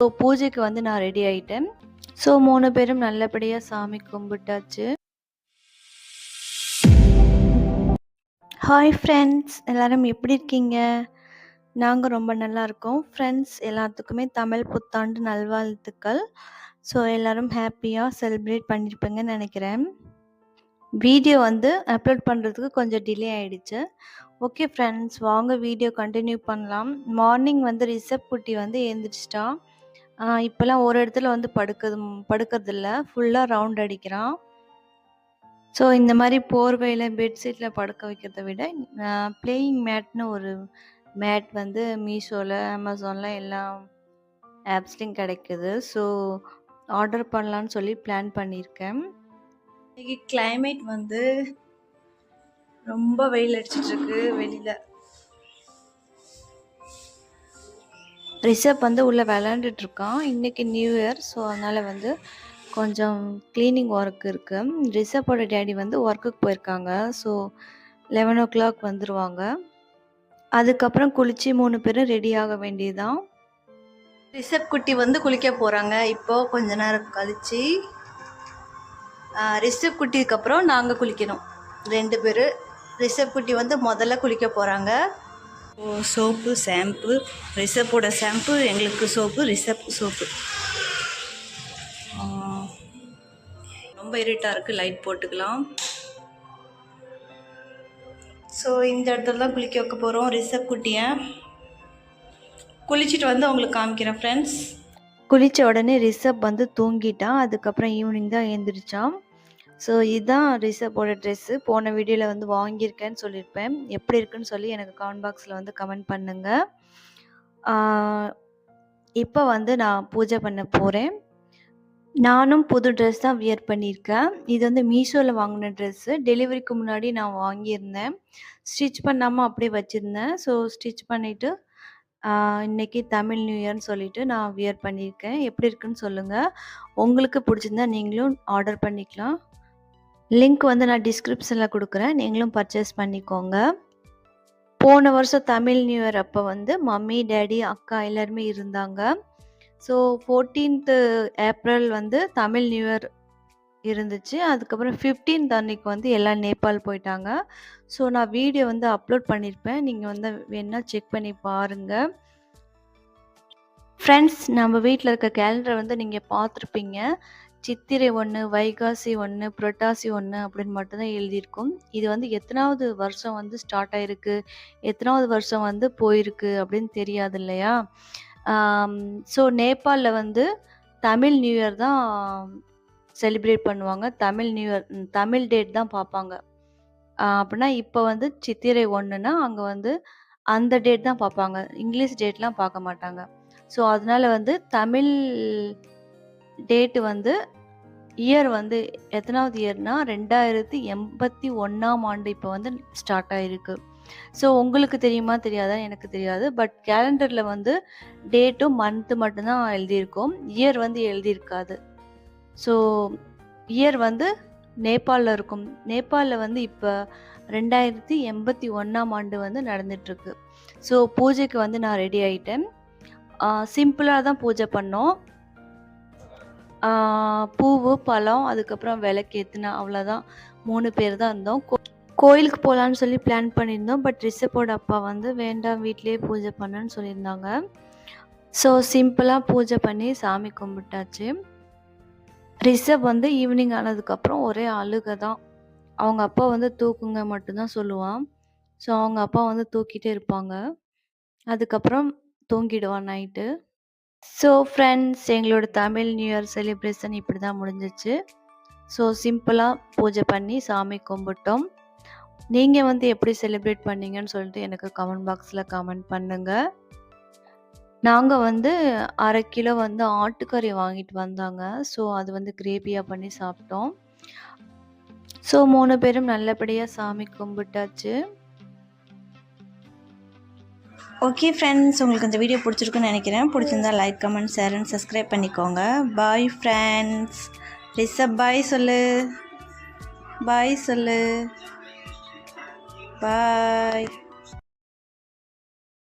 So பூஜைக்கு வந்து நான் ரெடி ஆகிட்டேன். ஸோ 3 பேரும் நல்லபடியாக சாமி கும்பிட்டாச்சு. ஹாய் ஃப்ரெண்ட்ஸ், எல்லோரும் எப்படி இருக்கீங்க? நாங்கள் ரொம்ப நல்லா இருக்கோம். ஃப்ரெண்ட்ஸ் எல்லாத்துக்குமே தமிழ் புத்தாண்டு நல்வாழ்த்துக்கள். ஸோ எல்லோரும் ஹாப்பியாக செலிப்ரேட் பண்ணியிருப்பீங்கன்னு நினைக்கிறேன். வீடியோ வந்து அப்லோட் பண்ணுறதுக்கு கொஞ்சம் டிலே ஆகிடுச்சு. ஓகே ஃப்ரெண்ட்ஸ், வாங்க வீடியோ கண்டினியூ பண்ணலாம். மார்னிங் வந்து ரிஷப் குட்டி வந்து எழுந்திரிச்சிட்டா. இப்போல்லாம் ஒரு இடத்துல வந்து படுக்கிறதில்ல, ஃபுல்லாக ரவுண்ட் அடிக்கிறான். ஸோ இந்த மாதிரி போர்வையில் பெட்ஷீட்டில் படுக்க வைக்கிறத விட பிளேயிங் மேட்னு ஒரு மேட் வந்து மீஷோவில், அமேசானில் எல்லா ஆப்ஸ்லேயும் கிடைக்குது. ஸோ ஆர்டர் பண்ணலான்னு சொல்லி பிளான் பண்ணியிருக்கேன். இன்றைக்கி கிளைமேட் வந்து ரொம்ப வெயில் அடிச்சிட்ருக்கு வெளியில். ரிஷப் வந்து உள்ளே விளாண்டுட்ருக்கான். இன்றைக்கி நியூ இயர், ஸோ அதனால் வந்து கொஞ்சம் க்ளீனிங் ஒர்க் இருக்குது. ரிஷப்போட டேடி வந்து ஒர்க்குக்கு போயிருக்காங்க. ஸோ 11 o'clock வந்துடுவாங்க. அதுக்கப்புறம் குளித்து 3 பேரும் ரெடி ஆக வேண்டியதுதான். ரிஷப் குட்டி வந்து குளிக்க போகிறாங்க. இப்போது கொஞ்ச நேரம் கழித்து ரிஷப் குட்டிக்கு அப்புறம் நாங்கள் குளிக்கணும். 2 பேர். ரிஷப் குட்டி வந்து முதல்ல குளிக்க போகிறாங்க. சோப்பு, ஷாம்பு, ரிஷப்போட ஷாம்பு, எங்களுக்கு சோப்பு, ரிஷப் சோப்பு. ரொம்ப இருட்டாக இருக்குது, லைட் போட்டுக்கலாம். ஸோ இந்த இடத்துல தான் குளிக்க வைக்க போகிறோம் ரிஷப் குட்டியை. குளிச்சுட்டு வந்து உங்களுக்கு காமிக்கிறேன் ஃப்ரெண்ட்ஸ். குளித்த உடனே ரிஷப் வந்து தூங்கிட்டான். அதுக்கப்புறம் ஈவினிங் தான் எழுந்திரிச்சான். ஸோ இதுதான் ரிஷப்போட ட்ரெஸ்ஸு. போன வீடியோவில் வந்து வாங்கியிருக்கேன்னு சொல்லியிருப்பேன். எப்படி இருக்குன்னு சொல்லி எனக்கு கமெண்ட் பாக்ஸில் வந்து கமெண்ட் பண்ணுங்கள். இப்போ வந்து நான் பூஜை பண்ண போகிறேன். நானும் புது ட்ரெஸ் தான் வியர் பண்ணியிருக்கேன். இது வந்து மீஷோவில் வாங்கின ட்ரெஸ்ஸு. டெலிவரிக்கு முன்னாடி நான் வாங்கியிருந்தேன். ஸ்டிச் பண்ணாமல் அப்படியே வச்சுருந்தேன். ஸோ ஸ்டிச் பண்ணிவிட்டு இன்றைக்கி தமிழ் நியூ இயர்னு சொல்லிவிட்டு நான் வியர் பண்ணியிருக்கேன். எப்படி இருக்குன்னு சொல்லுங்கள். உங்களுக்கு பிடிச்சிருந்தா நீங்களும் ஆர்டர் பண்ணிக்கலாம். லிங்க் வந்து நான் டிஸ்கிரிப்ஷனில் கொடுக்குறேன், நீங்களும் பர்ச்சேஸ் பண்ணிக்கோங்க. போன வருஷம் தமிழ் நியூ இயர் அப்போ வந்து மம்மி, டேடி, அக்கா எல்லாருமே இருந்தாங்க. ஸோ 14th ஏப்ரல் வந்து தமிழ் நியூ இயர் இருந்துச்சு. அதுக்கப்புறம் 15th அன்னைக்கு வந்து எல்லாம் நேபாள் போயிட்டாங்க. ஸோ நான் வீடியோ வந்து அப்லோட் பண்ணியிருப்பேன், நீங்கள் வந்து வேணால் செக் பண்ணி பாருங்கள். ஃப்ரெண்ட்ஸ், நம்ம வீட்டில் இருக்க கேலண்டரை வந்து நீங்கள் பார்த்துருப்பீங்க. சித்திரை 1, வைகாசி 1, புரட்டாசி 1 அப்படின்னு மட்டும்தான் எழுதியிருக்கும். இது வந்து எத்தனாவது வருஷம் வந்து ஸ்டார்ட் ஆகிருக்கு, எத்தனாவது வருஷம் வந்து போயிருக்கு அப்படின்னு தெரியாது இல்லையா? ஸோ நேபாளில் வந்து தமிழ் நியூ இயர் தான் செலிப்ரேட் பண்ணுவாங்க. Tamil new year Tamil date தான் பார்ப்பாங்க. அப்படின்னா இப்போ வந்து சித்திரை 1னா அங்கே வந்து அந்த டேட் தான் பார்ப்பாங்க, இங்கிலீஷ் டேட்லாம் பார்க்க மாட்டாங்க. ஸோ அதனால வந்து தமிழ் டேட்டு வந்து இயர் வந்து எத்தனாவது இயர்னா 2081ஆம் ஆண்டு இப்போ வந்து ஸ்டார்ட் ஆகிருக்கு. ஸோ உங்களுக்கு தெரியுமா தெரியாதான்னு எனக்கு தெரியாது. பட் கேலண்டரில் வந்து டேட்டும் மந்த்து மட்டும்தான் எழுதியிருக்கோம், இயர் வந்து எழுதியிருக்காது. ஸோ இயர் வந்து நேபாளில் இருக்கும். நேபாளில் வந்து இப்போ 2081ஆம் ஆண்டு வந்து நடந்துகிட்ருக்கு. ஸோ பூஜைக்கு வந்து நான் ரெடி ஆகிட்டேன். சிம்பிளாக தான் பூஜை பண்ணோம். பூவு, பழம், அதுக்கப்புறம் விளக்கேற்றினா, அவ்வளோதான். 3 பேர் தான் இருந்தோம். கோயிலுக்கு போகலான்னு சொல்லி பிளான் பண்ணியிருந்தோம். பட் ரிஷப்போட அப்பா வந்து வேண்டாம், வீட்டிலே பூஜை பண்ணுன்னு சொல்லியிருந்தாங்க. ஸோ சிம்பிளாக பூஜை பண்ணி சாமி கும்பிட்டாச்சு. ரிஷப் வந்து ஈவினிங் ஆனதுக்கப்புறம் ஒரே அழுகை தான். அவங்க அப்பா வந்து தூக்குங்க மட்டும்தான் சொல்லுவான். ஸோ அவங்க அப்பா வந்து தூக்கிட்டே இருப்பாங்க. அதுக்கப்புறம் தூங்கிடுவான் நைட்டு. ஸோ ஃப்ரெண்ட்ஸ், எங்களோட தமிழ் நியூ இயர் செலிப்ரேஷன் இப்படி தான் முடிஞ்சிச்சு. ஸோ சிம்பிளாக பூஜை பண்ணி சாமி கும்பிட்டோம். நீங்கள் வந்து எப்படி செலிப்ரேட் பண்ணீங்கன்னு சொல்லிட்டு எனக்கு கமெண்ட் பாக்ஸில் கமெண்ட் பண்ணுங்கள். நாங்கள் வந்து 1/2 கிலோ வந்து ஆட்டுக்கறி வாங்கிட்டு வந்தாங்க. ஸோ அது வந்து கிரேவியாக பண்ணி சாப்பிட்டோம். ஸோ 3 பேரும் நல்லபடியாக சாமி கும்பிட்டாச்சு. ஓகே ஃப்ரெண்ட்ஸ், உங்களுக்கு இந்த வீடியோ பிடிச்சிருக்குன்னு நினைக்கிறேன். பிடிச்சிருந்தா like, comment, share and subscribe பண்ணிக்கோங்க. Bye friends. ரிஷப் பாய் சொல்லு, பாய் சொல்லு, பாய்.